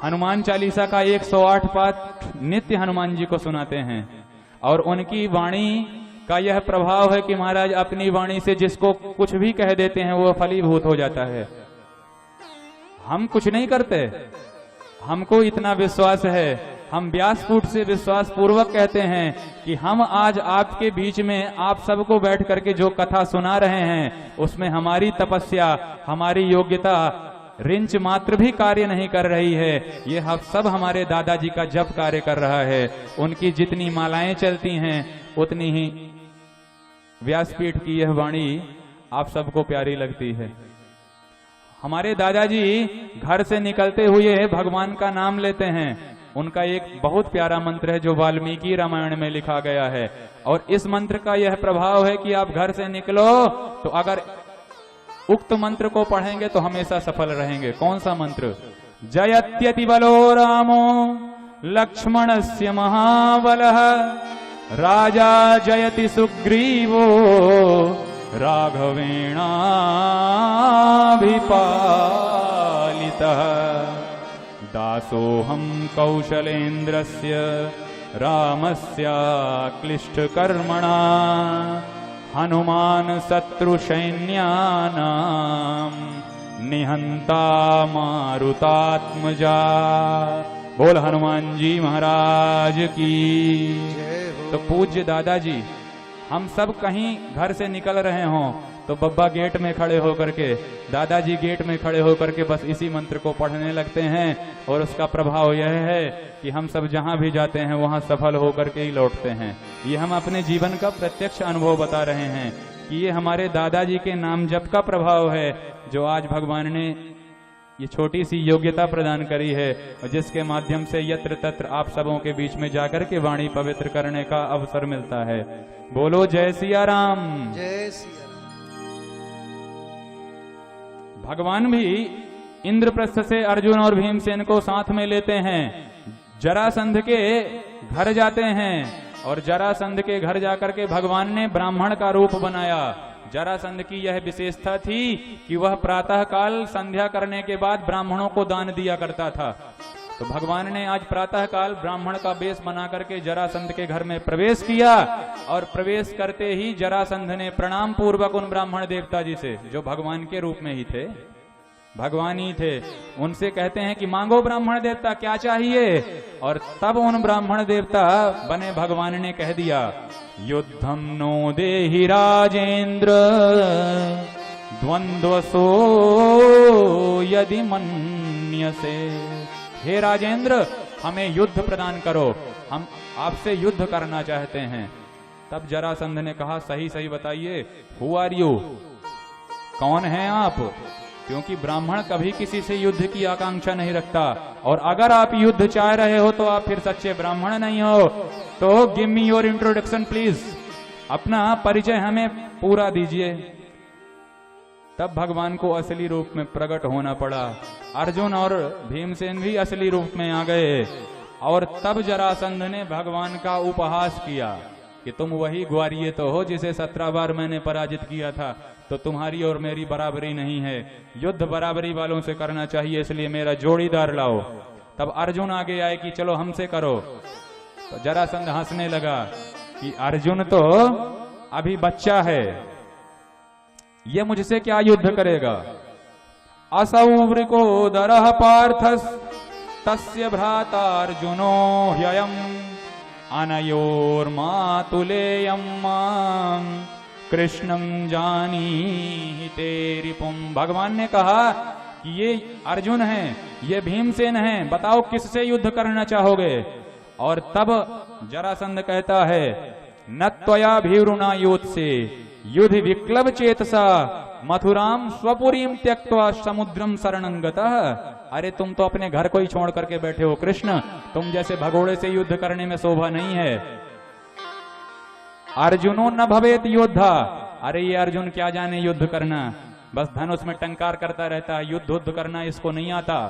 हनुमान चालीसा का 108 पाठ नित्य हनुमान जी को सुनाते हैं और उनकी वाणी का यह प्रभाव है कि महाराज अपनी वाणी से जिसको कुछ भी कह देते हैं वो फलीभूत हो जाता है। हम कुछ नहीं करते, हमको इतना विश्वास है, हम व्यासपीठ से विश्वास पूर्वक कहते हैं कि हम आज आपके बीच में आप सबको बैठ करके जो कथा सुना रहे हैं उसमें हमारी तपस्या, हमारी योग्यता रिंच मात्र भी कार्य नहीं कर रही है। ये हम सब हमारे दादाजी का जप कार्य कर रहा है। उनकी जितनी मालाएं चलती हैं उतनी ही व्यासपीठ की यह वाणी आप सबको प्यारी लगती है। हमारे दादाजी घर से निकलते हुए भगवान का नाम लेते हैं। उनका एक बहुत प्यारा मंत्र है जो वाल्मीकि रामायण में लिखा गया है और इस मंत्र का यह प्रभाव है कि आप घर से निकलो तो अगर उक्त मंत्र को पढ़ेंगे तो हमेशा सफल रहेंगे। कौन सा मंत्र? जयत्यति बलो रामो लक्ष्मणस्य महाबलः राजा जयति सुग्रीवो राघवेणाभिपालितः दासोऽहं कौशलेन्द्रस्य रामस्याक्लिष्टकर्मणा हनुमान शत्रुसैन्यानां निहंता मारुतात्मजा। बोल हनुमान जी महाराज की। तो पूज्य दादाजी हम सब कहीं घर से निकल रहे हों तो बब्बा गेट में खड़े होकर के, दादाजी गेट में खड़े होकर के बस इसी मंत्र को पढ़ने लगते हैं और उसका प्रभाव यह है कि हम सब जहां भी जाते हैं वहां सफल होकर के ही लौटते हैं। ये हम अपने जीवन का प्रत्यक्ष अनुभव बता रहे हैं कि ये हमारे दादाजी के नाम जप का प्रभाव है जो आज भगवान ने ये छोटी सी योग्यता प्रदान करी है और जिसके माध्यम से यत्र तत्र आप सबों के बीच में जाकर के वाणी पवित्र करने का अवसर मिलता है। बोलो जय सिया राम। जय सिया। भगवान भी इंद्रप्रस्थ से अर्जुन और भीमसेन को साथ में लेते हैं, जरासंध के घर जाते हैं और जरासंध के घर जाकर के भगवान ने ब्राह्मण का रूप बनाया। जरासंध की यह विशेषता थी कि वह प्रातः काल संध्या करने के बाद ब्राह्मणों को दान दिया करता था। तो भगवान ने आज प्रातः काल ब्राह्मण का वेश बना करके जरासंध के घर में प्रवेश किया और प्रवेश करते ही जरासंध ने प्रणाम पूर्वक उन ब्राह्मण देवता जी से, जो भगवान के रूप में ही थे, भगवान ही थे, उनसे कहते हैं कि मांगो ब्राह्मण देवता क्या चाहिए। और तब उन ब्राह्मण देवता बने भगवान ने कह दिया, युद्धम नो देहि राजेंद्र द्वंद्वसो यदि मन्यसे। हे राजेंद्र हमें युद्ध प्रदान करो, हम आपसे युद्ध करना चाहते हैं। तब जरासंध ने कहा, सही सही बताइए, हु आर यू, कौन हैं आप? क्योंकि ब्राह्मण कभी किसी से युद्ध की आकांक्षा नहीं रखता और अगर आप युद्ध चाह रहे हो तो आप फिर सच्चे ब्राह्मण नहीं हो। तो give me your introduction please, अपना परिचय हमें पूरा दीजिए। तब भगवान को असली रूप में प्रकट होना पड़ा। अर्जुन और भीमसेन भी असली रूप में आ गए और तब जरासंध ने भगवान का उपहास किया कि तुम वही ग्वारिये तो हो जिसे 17 बार मैंने पराजित किया था, तो तुम्हारी और मेरी बराबरी नहीं है, युद्ध बराबरी वालों से करना चाहिए, इसलिए मेरा जोड़ीदार लाओ। तब अर्जुन आगे आए कि चलो हमसे करो। तो जरासंध हंसने लगा कि अर्जुन तो अभी बच्चा है, ये मुझसे क्या युद्ध करेगा। असौ वृकोदरः पार्थस् तस्य भ्राता अर्जुनो ह्ययम् अनयोर्मातुलेयं मां कृष्णं जानीते रिपुं। भगवान ने कहा कि ये अर्जुन हैं, ये भीमसेन हैं, बताओ किससे युद्ध करना चाहोगे। और तब जरासंध कहता है, न त्वया भीरुणा योत्से युद्ध विक्लव चेतसा मथुराम स्वपुरीम त्यक्त्वा समुद्रम शरणं गतः। अरे तुम तो अपने घर को ही छोड़ करके बैठे हो कृष्ण, तुम जैसे भगोड़े से युद्ध करने में शोभा नहीं है। अर्जुनो न भवेत योद्धा, अरे ये अर्जुन क्या जाने युद्ध करना, बस धनुष में टंकार करता रहता है, युद्ध करना इसको नहीं आता।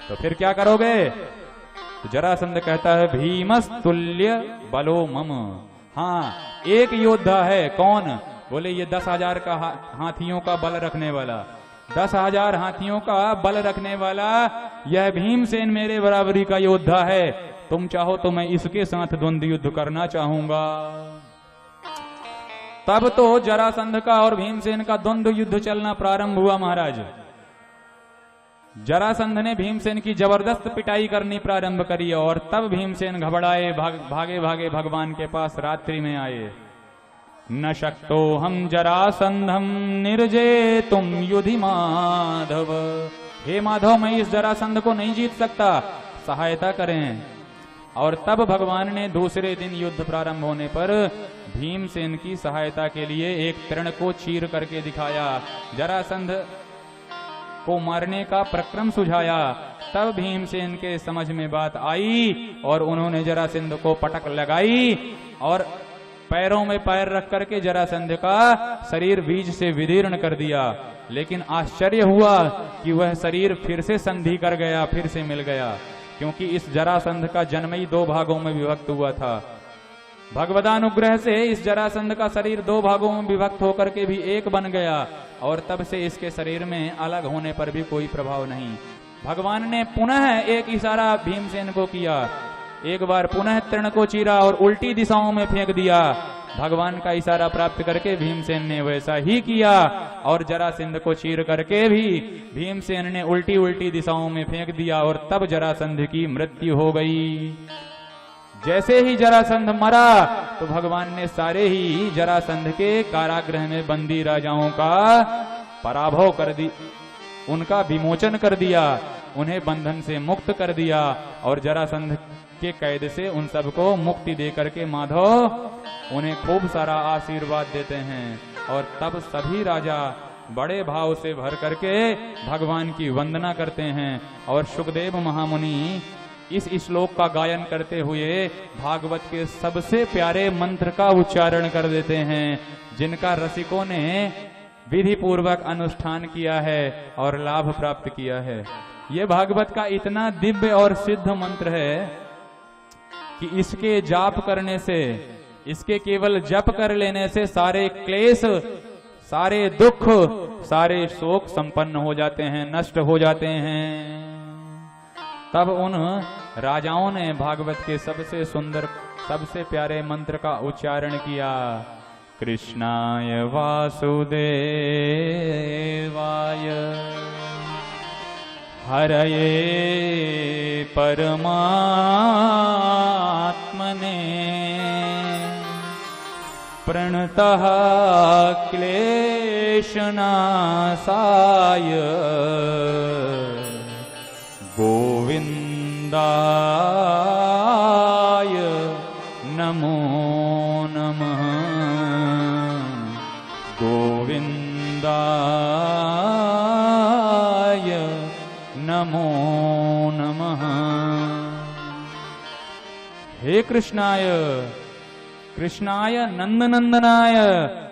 तो फिर क्या करोगे? तो जरासंध कहता है, भीमस्तुल्य बलो मम। हाँ, एक योद्धा है, कौन? बोले ये 10,000 का हाथियों का बल रखने वाला, 10,000 हाथियों का बल रखने वाला यह भीमसेन मेरे बराबरी का योद्धा है। तुम चाहो तो मैं इसके साथ द्वंद्व युद्ध करना चाहूंगा। तब तो जरासंध का और भीमसेन का द्वंद्व युद्ध चलना प्रारंभ हुआ महाराज। जरासंध ने भीमसेन की जबरदस्त पिटाई करनी प्रारंभ करी और तब भीमसेन घबराए, भागे भागे भगवान के पास रात्रि में आए। न शक्तो हम जरासंधम निर्जे तुम युधि माधव। हे माधव, मैं इस जरासंध को नहीं जीत सकता, सहायता करें। और तब भगवान ने दूसरे दिन युद्ध प्रारंभ होने पर भीमसेन की सहायता के लिए एक तृण को चीर करके दिखाया, जरासंध को मारने का प्रक्रम सुझाया। तब भीमसेन के समझ में बात आई और उन्होंने जरासंध को पटक लगाई और पैरों में पैर रख करके जरासंध का शरीर बीज से विदीर्ण कर दिया। लेकिन आश्चर्य हुआ कि वह शरीर फिर से संधि कर गया, फिर से मिल गया, क्योंकि इस जरासंध का जन्म ही 2 भागों में विभक्त हुआ था। भगवदानुग्रह से इस जरासंध का शरीर 2 भागों में विभक्त होकर के भी एक बन गया और तब से इसके शरीर में अलग होने पर भी कोई प्रभाव नहीं। भगवान ने पुनः एक इशारा भीमसेन को किया, एक बार पुनः तृण को चीरा और उल्टी दिशाओं में फेंक दिया। भगवान का इशारा प्राप्त करके भीमसेन ने वैसा ही किया और जरासंध को चीर करके भी भीमसेन ने उल्टी उल्टी दिशाओं में फेंक दिया और तब जरासंध की मृत्यु हो गई। जैसे ही जरासंध मरा तो भगवान ने सारे ही जरासंध के कारागृह में बंदी राजाओं का पराभव कर दी, उनका विमोचन कर दिया, उन्हें बंधन से मुक्त कर दिया और जरासंध के कैद से उन सबको मुक्ति दे करके माधव उन्हें खूब सारा आशीर्वाद देते हैं। और तब सभी राजा बड़े भाव से भर करके भगवान की वंदना करते हैं और सुखदेव महामुनि इस श्लोक का गायन करते हुए भागवत के सबसे प्यारे मंत्र का उच्चारण कर देते हैं, जिनका रसिकों ने विधि पूर्वक अनुष्ठान किया है और लाभ प्राप्त किया है। ये भागवत का इतना दिव्य और सिद्ध मंत्र है कि इसके जाप करने से, इसके केवल जप कर लेने से सारे क्लेश, सारे दुख, सारे शोक संपन्न हो जाते हैं, नष्ट हो जाते हैं। तब उन राजाओं ने भागवत के सबसे सुंदर, सबसे प्यारे मंत्र का उच्चारण किया, कृष्णाय वासुदेवाय हरये परमात्मने प्रणतः क्लेशनाशाय गोविंदाय नमो नमः, गोविंदाय नमो नमः। हे कृष्णाय, कृष्णाय नंदनंदनाय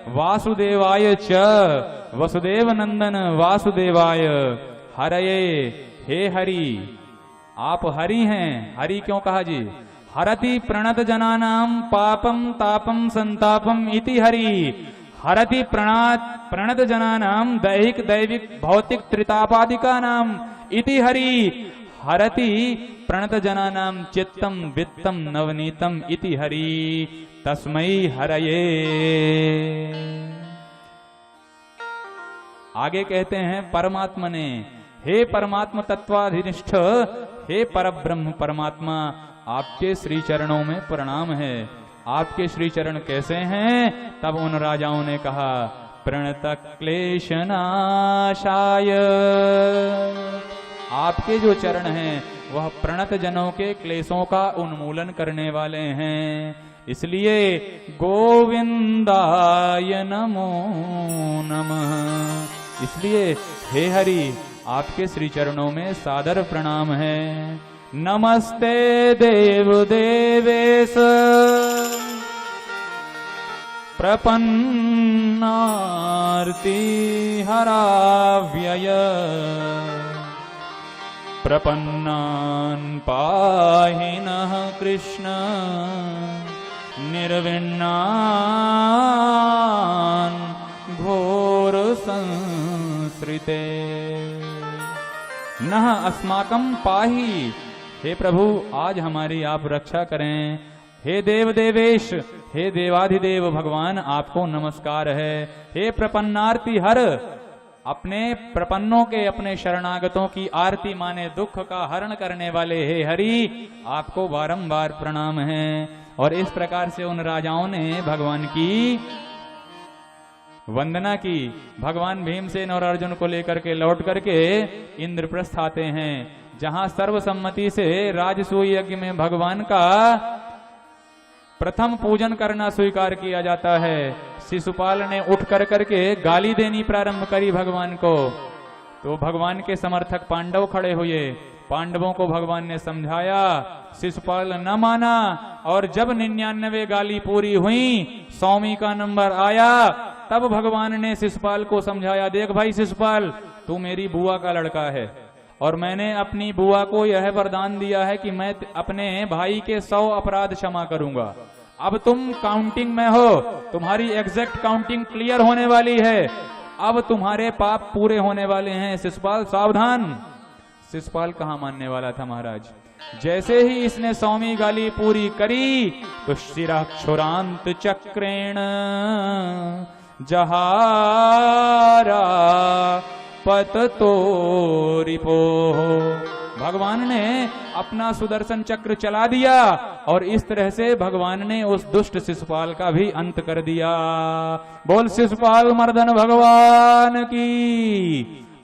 वासुदेवाय च, वसुदेव नंदन वासुदेवाय हरये, हे हरि, आप हरि हैं। हरि क्यों कहा जी? हरति प्रणत जनानाम पापम तापम संतापम इति हरि। हरति प्रणत जनानाम दैहिक दैविक भौतिक त्रितापादिका नाम इति हरि। हरति प्रणत जनानाम चित्तम वित्तम नवनीतम इति हरि, तस्मै हरये। आगे कहते हैं परमात्मने, हे परमात्मा तत्वाधिनिष्ठ, हे परब्रह्म परमात्मा, आपके श्री चरणों में प्रणाम है। आपके श्री चरण कैसे हैं? तब उन राजाओं ने कहा, प्रणत क्लेशनाशाय। आपके जो चरण हैं वह प्रणत जनों के क्लेशों का उन्मूलन करने वाले हैं, इसलिए गोविंदाय नमो नमः। इसलिए हे हरि, आपके श्री चरणों में सादर प्रणाम है। नमस्ते देव देवेश प्रपन्नार्ति हराव्यय, प्रपन्नान् पाहि नः कृष्ण निर्विण्णान् घोर संसारात्। श्रिते नह अस्माकं पाहि। हे प्रभु आज हमारी आप रक्षा करें। हे देव देवेश, हे देवाधिदेव भगवान आपको नमस्कार है। हे प्रपन्नार्ति हर, अपने प्रपन्नों के अपने शरणागतों की आरती माने दुख का हरण करने वाले हे हरि आपको बारंबार प्रणाम है। और इस प्रकार से उन राजाओं ने भगवान की वंदना की। भगवान भीमसेन और अर्जुन को लेकर के लौट करके इंद्रप्रस्थ आते हैं, जहां सर्वसम्मति से राजसूय यज्ञ में भगवान का प्रथम पूजन करना स्वीकार किया जाता है। शिशुपाल ने उठ कर करके गाली देनी प्रारंभ करी भगवान को, तो भगवान के समर्थक पांडव खड़े हुए। पांडवों को भगवान ने समझाया, शिशुपाल न माना, और जब 99 गाली पूरी हुई, 100वीं का नंबर आया, तब भगवान ने शिशुपाल को समझाया, देख भाई शिशुपाल, तू मेरी बुआ का लड़का है और मैंने अपनी बुआ को यह वरदान दिया है कि मैं अपने भाई के 100 अपराध क्षमा करूंगा। अब तुम काउंटिंग में हो, तुम्हारी एग्जैक्ट काउंटिंग क्लियर होने वाली है, अब तुम्हारे पाप पूरे होने वाले हैं। शिशुपाल सावधान। शिशुपाल कहां मानने वाला था महाराज। जैसे ही इसने 100वीं गाली पूरी करी तो शिराक्षुरांत चक्रेण जहारा पततो रिपो। भगवान ने अपना सुदर्शन चक्र चला दिया और इस तरह से भगवान ने उस दुष्ट शिशुपाल का भी अंत कर दिया। बोल शिशुपाल मर्दन भगवान की।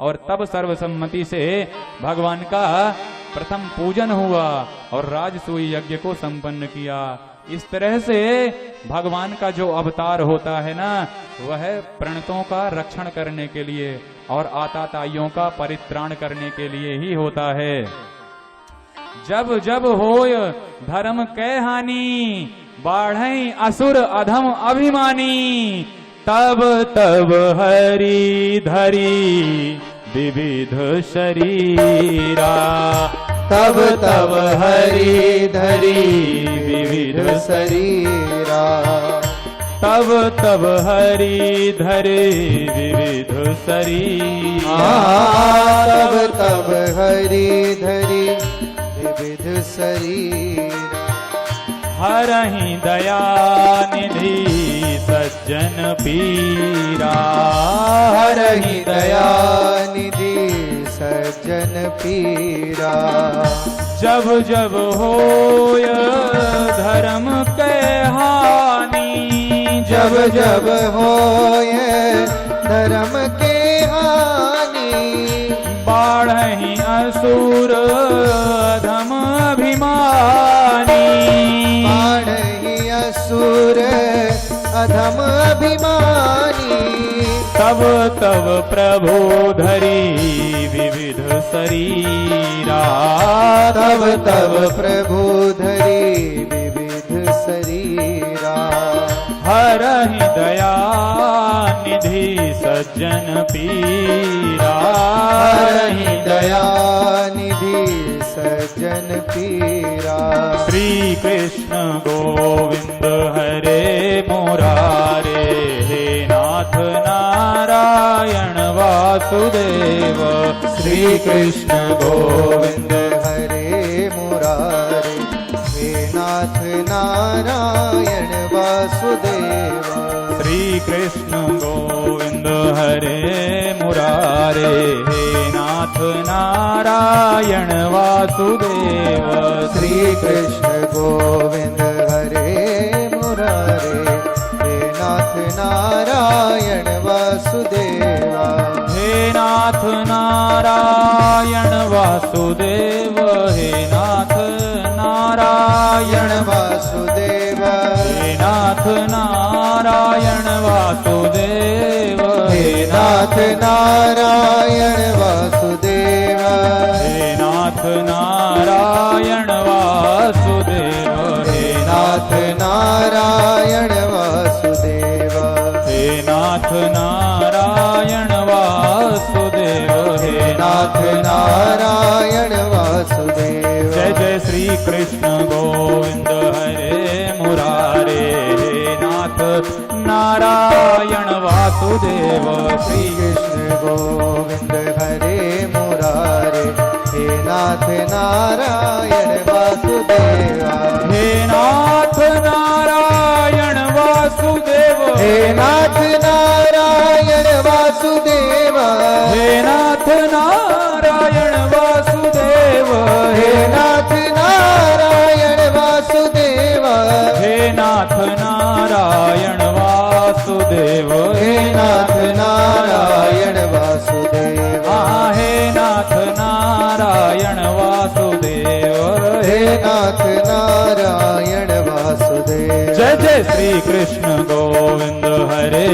और तब सर्वसम्मति से भगवान का प्रथम पूजन हुआ और राजसूय यज्ञ को संपन्न किया। इस तरह से भगवान का जो अवतार होता है ना, वह प्रणतों का रक्षण करने के लिए और आताताइयों का परित्राण करने के लिए ही होता है। जब जब होय धर्म कै हानि, बाढ़ई असुर अधम अभिमानी, तब तब हरि धरी विविध शरीरा। तब तब हरि धरी विविध शरीरा। तब तब हरि धरे विविध शरीरा। तब तब हरि धरी विविध शरीरा। हरहि दया निधि सज्जन पीरा। हरहि दया निधि सज्जन पीरा। जब जब होय धर्म कै हानि, जब जब होय धर्म के हानि, बाढ़हि असुर अधम अभिमानी। बाढ़हि असुर अधम अभिमानी। तब तब प्रभु धरी विविध शरीरा। तब तब प्रभु धरी विविध शरीरा। हरहि दया निधि सज्जन पीरा। हरहि दया निधि सज्जन पीरा। श्री कृष्ण गोविंद हरे मुरारे, हे नाथ नारायण वासुदेव। श्री कृष्ण गोविंद हरे मुरारे, हे नाथ नारायण वासुदेव। श्री कृष्ण गोविंद हरे मुरारे, हे नाथ नारायण वासुदेव। श्री कृष्ण गोविंद हरे मुरारे, हे नाथ नारायण वासुदेव। हे नाथ नारायण वासुदेव। हे नाथ नारायण वासुदेव। हे नाथ नारायण वासुदेव। हे नाथ नारायण वासुदेव। हे नाथ नारायण वासुदेव। हे नाथ नारायण वासुदेव। हे नाथ नारायण वासुदेव। हे नाथ नारायण वासुदेव। जय जय श्री कृष्ण गोविंद हरे मुरारे, हे नाथ नारायण वासुदेव। वासुदेव श्री कृष्ण गोविंद हरे मुरारे हे नाथ नारायण वासुदेवा हे नाथ नारायण वासुदेव हे नाथ नारायण वासुदेवा हे नाथ नारायण वासुदेव हे नाथ नारायण वासुदेवा हे नाथ नारायण वासुदेव हे नाथ नारायण वासुदेवा हे नाथ नारायण वासुदेव हे नाथ नारायण वासुदेव जय जय श्री कृष्ण गोविंद हरे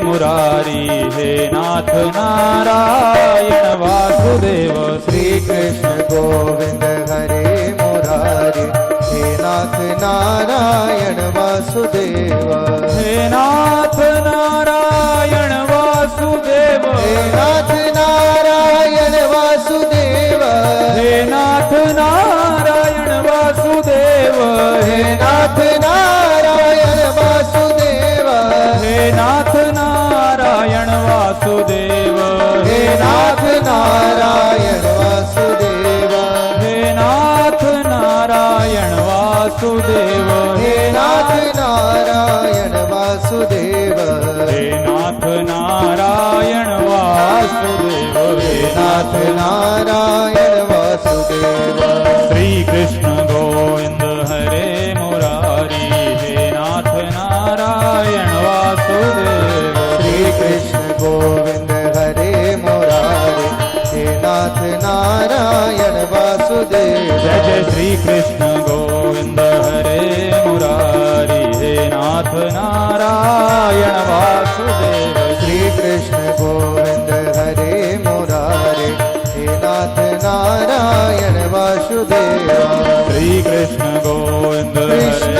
मुरारी हे नाथ नारायण वासुदेव श्री कृष्ण गोविंद हरे मुरारी हे नाथ नारायण वासुदेवा हे नाथ नारायण वासुदेव हे नाथ नारायण वासुदेवा हे नाथ नारायण वासुदेव हे नाथ नारायण वासुदेवा हे नाथ नारायण वासुदेव हे नाथ नारायण वासुदेवा हे नाथ नारायण वासुदेव हे नाथ नारायण वासुदेवा हे नाथ नारायण वासुदेव हे नाथ नारायण वासुदेवा श्री कृष्ण गोविंद हरे मुरारी हे नाथ नारायण वासुदेव श्री कृष्ण गोविंद हरे मुरारी हे नाथ नारायण वासुदेवा जय जय श्री कृष्ण गोविंद हरे मुरारी हे नाथ नारायण वासुदेव श्री कृष्ण गोविंद हरे मुरारे हे नाथ नारायण वासुदेवा श्री कृष्ण गोविंद कृष्ण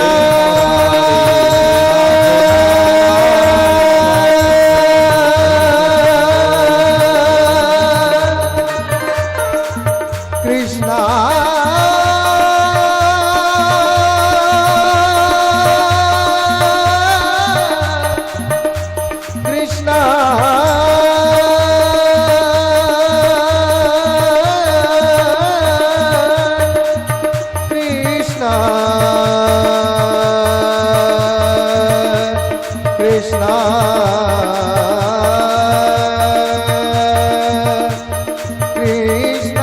कृष्ण कृष्ण कृष्ण कृष्ण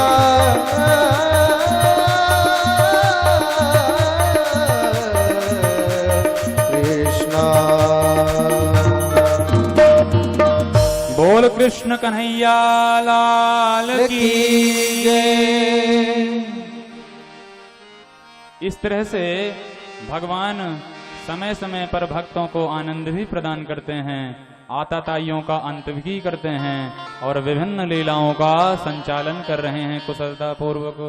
कृष्ण बोल कृष्ण कन्हैया लाल की जय। इस तरह से भगवान समय समय पर भक्तों को आनंद भी प्रदान करते हैं, आताताइयों का अंत भी करते हैं और विभिन्न लीलाओं का संचालन कर रहे हैं कुशलता पूर्वक।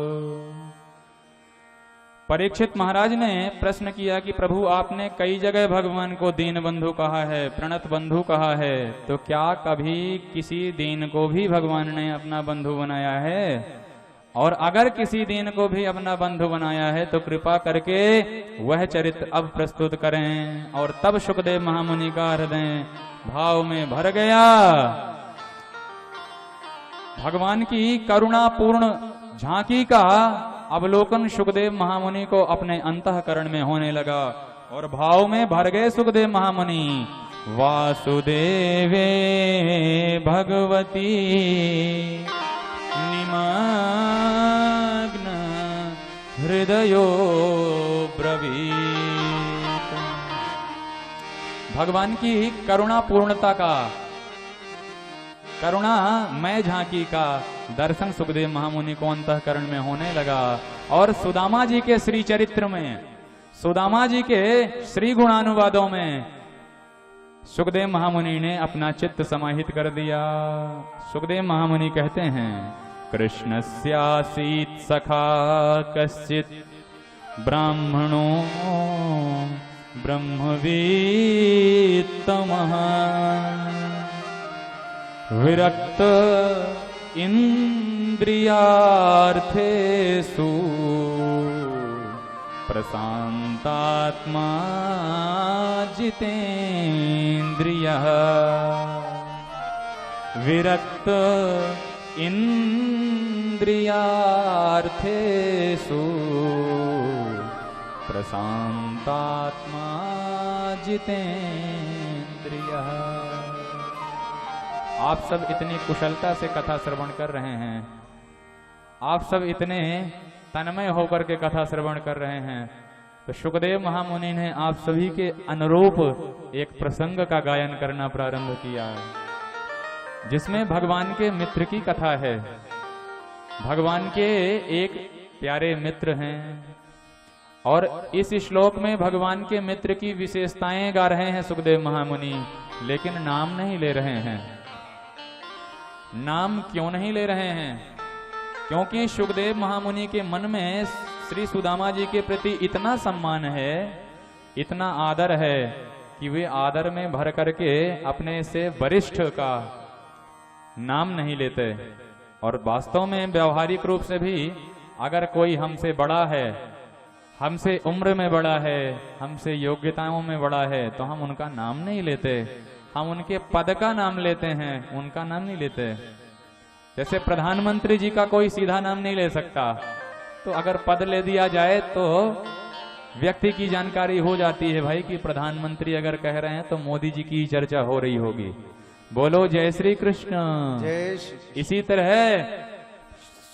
परीक्षित महाराज ने प्रश्न किया कि प्रभु आपने कई जगह भगवान को दीन बंधु कहा है, प्रणत बंधु कहा है, तो क्या कभी किसी दीन को भी भगवान ने अपना बंधु बनाया है? और अगर किसी दीन को भी अपना बंधु बनाया है तो कृपा करके वह चरित्र अब प्रस्तुत करें। और तब शुकदेव महामुनि का हृदय भाव में भर गया। भगवान की करुणापूर्ण झांकी का अवलोकन सुखदेव महामुनि को अपने अंतःकरण में होने लगा और भाव में भर गए सुखदेव महामुनि। वासुदेवे भगवती निमग्न हृदयो ब्रवीत। भगवान की करुणा पूर्णता का, करुणा मय झांकी का दर्शन सुखदेव महामुनि को अंतःकरण में होने लगा। और सुदामा जी के श्री चरित्र में, सुदामा जी के श्री गुणानुवादों में सुखदेव महामुनि ने अपना चित्त समाहित कर दिया। सुखदेव महामुनि कहते हैं, कृष्णस्यासीत् सखा कश्चित् ब्राह्मणो ब्रह्मवीत्तमः विरक्त इंद्रियार्थेषु प्रशांतात्मा जितेन्द्रियः। विरक्त इंद्रियार्थेषु प्रशांतात्मा जितेन्द्रियः। आप सब इतनी कुशलता से कथा श्रवण कर रहे हैं, आप सब इतने तन्मय होकर के कथा श्रवण कर रहे हैं, तो शुकदेव महामुनि ने आप सभी के अनुरूप एक प्रसंग का गायन करना प्रारंभ किया है, जिसमें भगवान के मित्र की कथा है। भगवान के एक प्यारे मित्र हैं और इस श्लोक में भगवान के मित्र की विशेषताएं गा रहे हैं सुखदेव महामुनि, लेकिन नाम नहीं ले रहे हैं। नाम क्यों नहीं ले रहे हैं? क्योंकि सुखदेव महामुनि के मन में श्री सुदामा जी के प्रति इतना सम्मान है, इतना आदर है कि वे आदर में भर करके अपने से वरिष्ठ का नाम नहीं लेते। और वास्तव में व्यावहारिक रूप से भी अगर कोई हमसे बड़ा है, हमसे उम्र में बड़ा है, हमसे योग्यताओं में बड़ा है, तो हम उनका नाम नहीं लेते, हम उनके पद का नाम लेते हैं, उनका नाम नहीं लेते। जैसे प्रधानमंत्री जी का कोई सीधा नाम नहीं ले सकता, तो अगर पद ले दिया जाए तो व्यक्ति की जानकारी हो जाती है भाई कि प्रधानमंत्री अगर कह रहे हैं तो मोदी जी की चर्चा हो रही होगी। बोलो जय श्री कृष्ण। इसी तरह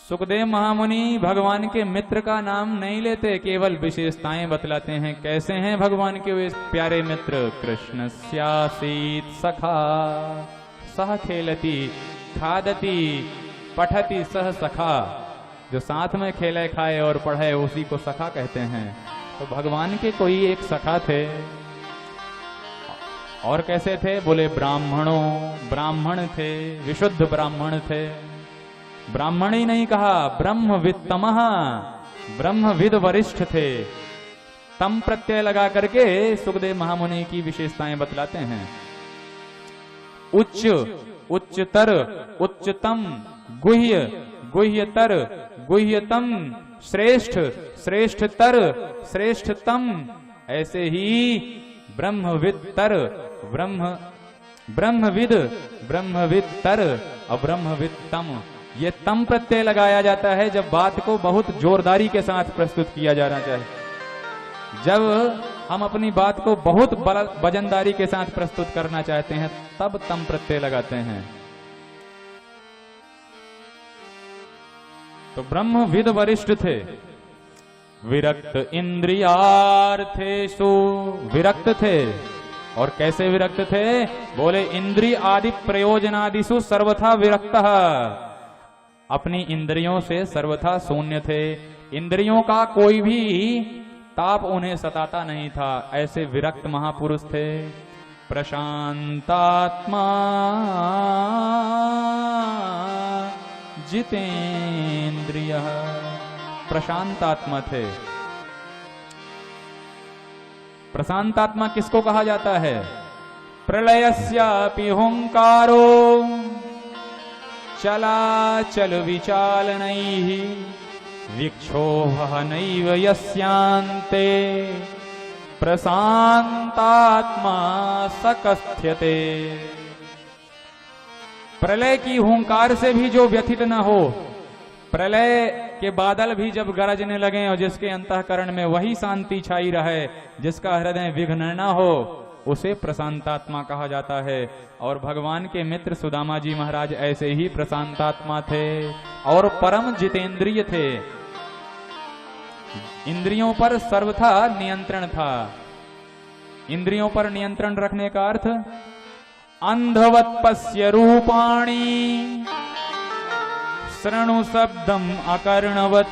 सुखदेव महामुनि भगवान के मित्र का नाम नहीं लेते, केवल विशेषताएं बतलाते हैं। कैसे हैं भगवान के वे प्यारे मित्र? कृष्णस्यासीत सखा सह खेलती खादती पठती सह सखा, जो साथ में खेले खाए और पढ़े उसी को सखा कहते हैं। तो भगवान के कोई एक सखा थे। और कैसे थे? बोले ब्राह्मण थे, विशुद्ध ब्राह्मण थे। ब्राह्मण ही नहीं कहा, ब्रह्मवित्तमः, ब्रह्मविद वरिष्ठ थे। तम प्रत्यय लगा करके सुखदेव महामुनि की विशेषताएं बतलाते हैं। उच्च, उच्चतर, उच्चतम, गुह्य, गुह्यतर, गुह्यतम, श्रेष्ठ, श्रेष्ठतर, श्रेष्ठतम। ऐसे ही ब्रह्मवित्तर, ब्रह्मविद, ब्रह्मवित्तर और ब्रह्मवित्तम। ये तम प्रत्यय लगाया जाता है जब बात को बहुत जोरदारी के साथ प्रस्तुत किया जाना चाहिए। जब हम अपनी बात को बहुत वजनदारी के साथ प्रस्तुत करना चाहते हैं तब तम प्रत्यय लगाते हैं। तो ब्रह्मविद वरिष्ठ थे। विरक्त इंद्रियार्थेषु, विरक्त थे। और कैसे विरक्त थे? बोले इंद्रिय आदि प्रयोजनादिषु सर्वथा विरक्तः, अपनी इंद्रियों से सर्वथा शून्य थे। इंद्रियों का कोई भी ताप उन्हें सताता नहीं था, ऐसे विरक्त महापुरुष थे। प्रशांतात्मा जितेन्द्रियः, प्रशांतात्मा थे। प्रशांतात्मा किसको कहा जाता है? प्रलयस्यापि हुंकारो चलाचल विचालनैः विक्षोभः नैव यस्यान्ते प्रशांतात्मा सकस्थ्यते। प्रलय की हुंकार से भी जो व्यथित न हो, प्रलय के बादल भी जब गरजने लगे और जिसके अंतःकरण में वही शांति छाई रहे, जिसका हृदय विघ्न न हो, उसे प्रशांतात्मा कहा जाता है। और भगवान के मित्र सुदामा जी महाराज ऐसे ही प्रशांतात्मा थे और परम जितेंद्रिय थे। इंद्रियों पर सर्वथा नियंत्रण था। इंद्रियों पर नियंत्रण रखने का अर्थ अंधवत पश्य रूपाणि शृणु शब्दम अकर्णवत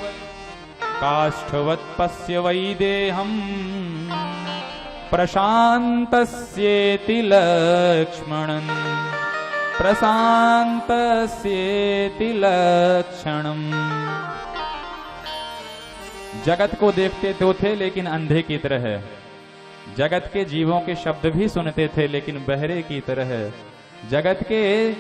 काष्ठवत पश्य वैदेहम प्रशांतस्येति लक्ष्मणं, प्रशांतस्येति लक्षणम्। जगत को देखते तो थे लेकिन अंधे की तरह, जगत के जीवों के शब्द भी सुनते थे लेकिन बहरे की तरह, जगत के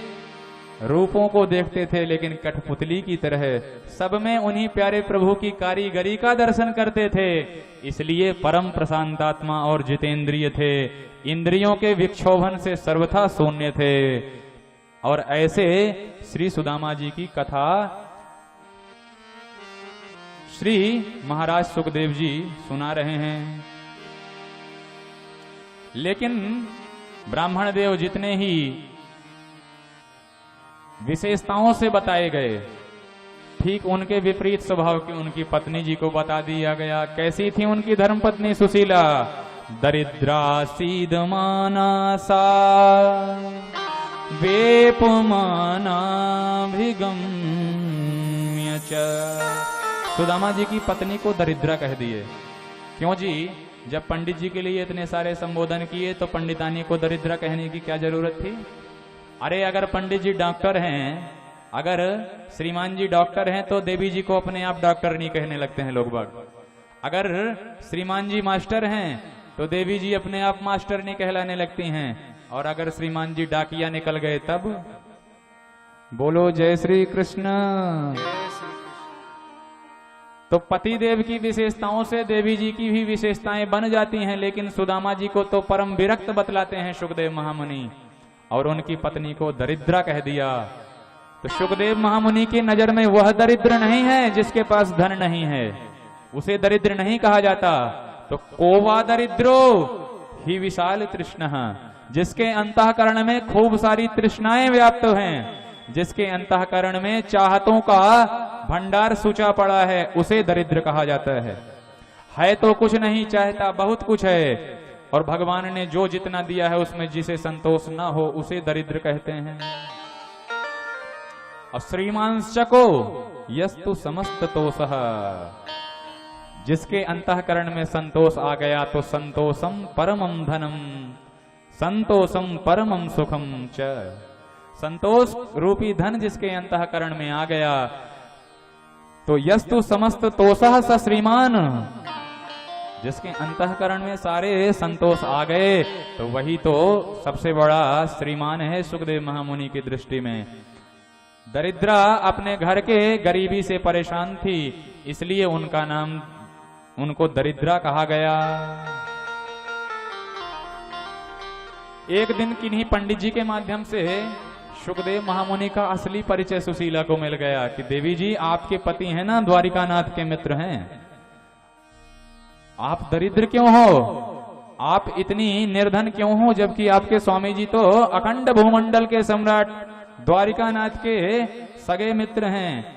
रूपों को देखते थे लेकिन कठपुतली की तरह, सब में उन्हीं प्यारे प्रभु की कारीगरी का दर्शन करते थे। इसलिए परम प्रशांतात्मा और जितेंद्रिय थे। इंद्रियों के विक्षोभन से सर्वथा शून्य थे। और ऐसे श्री सुदामा जी की कथा श्री महाराज सुखदेव जी सुना रहे हैं। लेकिन ब्राह्मण देव जितने ही विशेषताओं से बताए गए, ठीक उनके विपरीत स्वभाव की उनकी पत्नी जी को बता दिया गया। कैसी थी उनकी धर्मपत्नी सुशीला? दरिद्रा सीदमाना सा वेपमानाभिगम्य च। सुदामा जी की पत्नी को दरिद्रा कह दिए। क्यों जी? जब पंडित जी के लिए इतने सारे संबोधन किए तो पंडितानी को दरिद्रा कहने की क्या जरूरत थी? अरे अगर पंडित जी डॉक्टर हैं, अगर श्रीमान जी डॉक्टर हैं तो देवी जी को अपने आप डॉक्टर नहीं कहने लगते हैं लोग बाग। अगर श्रीमान जी मास्टर हैं तो देवी जी अपने आप मास्टर नहीं कहलाने लगती हैं। और अगर श्रीमान जी डाकिया निकल गए तब बोलो जय श्री कृष्ण। तो पति देव की विशेषताओं से देवी जी की भी विशेषताएं बन जाती हैं। लेकिन सुदामा जी को तो परम विरक्त बतलाते हैं सुखदेव महामुनि, और उनकी पत्नी को दरिद्रा कह दिया। तो सुखदेव महामुनि की नजर में वह दरिद्र नहीं है जिसके पास धन नहीं है, उसे दरिद्र नहीं कहा जाता। तो कोवा दरिद्रो ही विशाल तृष्णा, जिसके अंतःकरण में खूब सारी तृष्णाएं व्याप्त हैं, जिसके अंतःकरण में चाहतों का भंडार सूचा पड़ा है, उसे दरिद्र कहा जाता है तो कुछ नहीं चाहता, बहुत कुछ है, और भगवान ने जो जितना दिया है उसमें जिसे संतोष ना हो उसे दरिद्र कहते हैं। और श्रीमांशको यस्तु समस्त तोषः, जिसके अंतःकरण में संतोष आ गया तो संतोषम परमम धनम, संतोषम परमम सुखम च। संतोष रूपी धन जिसके अंतःकरण में आ गया तो यस्तु समस्त तोषः स श्रीमान, जिसके अंतःकरण में सारे संतोष आ गए तो वही तो सबसे बड़ा श्रीमान है सुखदेव महामुनि की दृष्टि में। दरिद्रा अपने घर के गरीबी से परेशान थी, इसलिए उनका नाम उनको दरिद्रा कहा गया। एक दिन किन्हीं पंडित जी के माध्यम से सुखदेव महामुनि का असली परिचय सुशीला को मिल गया कि देवी जी आपके पति हैं ना, द्वारिकानाथ के मित्र हैं, आप दरिद्र क्यों हो? आप इतनी निर्धन क्यों हो? जबकि आपके स्वामी जी तो अखंड भूमंडल के सम्राट द्वारिकानाथ के सगे मित्र हैं,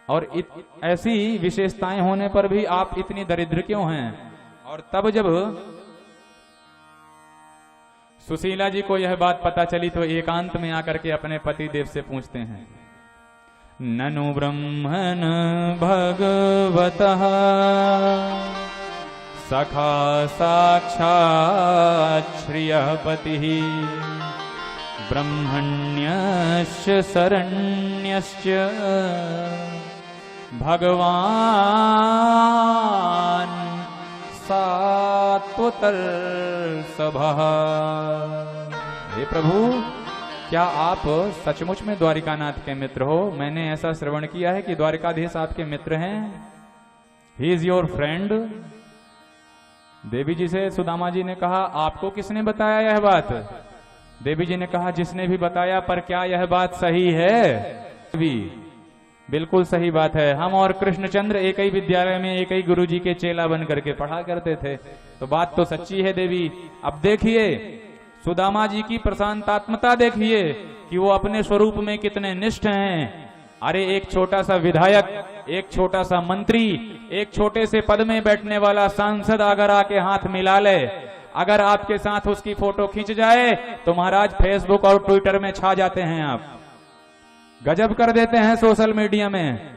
और ऐसी विशेषताएं होने पर भी आप इतनी दरिद्र क्यों हैं? और तब जब सुशीला जी को यह बात पता चली तो एकांत में आकर के अपने पति देव से पूछते हैं, ननु ब्रह्मण भगवतः सखा साक्षात् श्रियः पतिः ब्रह्मण्यश्च शरण्यश्च भगवान सात्वतर सभा। हे प्रभु, क्या आप सचमुच में द्वारिकानाथ के मित्र हो? मैंने ऐसा श्रवण किया है कि द्वारिकाधीश आपके मित्र हैं। He is your friend. देवी जी से सुदामा जी ने कहा, आपको किसने बताया यह बात? देवी जी ने कहा, जिसने भी बताया, पर क्या यह बात सही है? बिल्कुल सही बात है। हम और कृष्णचंद्र एक ही विद्यालय में एक ही गुरुजी के चेला बन करके पढ़ा करते थे, तो बात तो सच्ची है देवी। अब देखिए सुदामा जी की प्रशांतात्मता, देखिए कि वो अपने स्वरूप में कितने निष्ठ हैं। अरे एक छोटा सा विधायक, एक छोटा सा मंत्री, एक छोटे से पद में बैठने वाला सांसद अगर आके हाथ मिला ले, अगर आपके साथ उसकी फोटो खींच जाए तो महाराज फेसबुक और ट्विटर में छा जाते हैं। आप गजब कर देते हैं सोशल मीडिया में।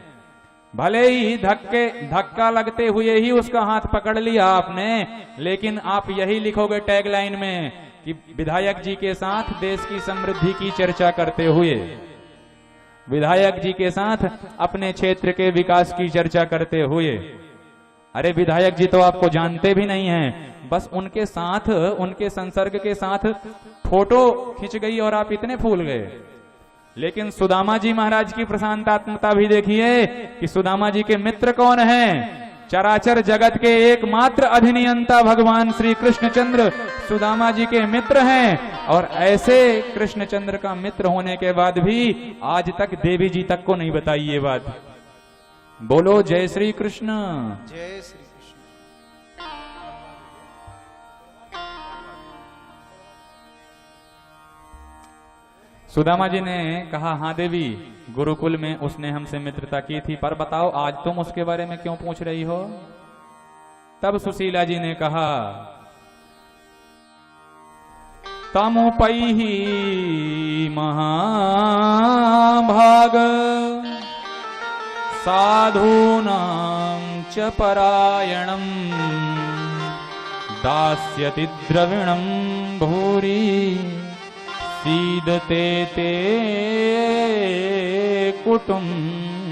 भले ही धक्का लगते हुए ही उसका हाथ पकड़ लिया आपने, लेकिन आप यही लिखोगे टैगलाइन में कि विधायक जी के साथ देश की समृद्धि की चर्चा करते हुए, विधायक जी के साथ अपने क्षेत्र के विकास की चर्चा करते हुए। अरे विधायक जी तो आपको जानते भी नहीं हैं, बस उनके साथ, उनके संसर्ग के साथ फोटो खिंच गई और आप इतने फूल गए। लेकिन सुदामा जी महाराज की प्रशांतात्मता भी देखिए कि सुदामा जी के मित्र कौन हैं? चराचर जगत के एकमात्र अधिनियंता भगवान श्री कृष्णचंद्र सुदामा जी के मित्र हैं। और ऐसे कृष्णचंद्र का मित्र होने के बाद भी आज तक देवी जी तक को नहीं बताई ये बात। बोलो जय श्री कृष्ण। जय श्री कृष्ण। सुदामा जी ने कहा, हाँ देवी, गुरुकुल में उसने हमसे मित्रता की थी, पर बताओ आज तुम उसके बारे में क्यों पूछ रही हो? तब सुशीला जी ने कहा, तमुपैहि महाभाग साधूनां च परायणं दास्यति द्रविणं भूरि सीदते ते कुटुम्बकम्।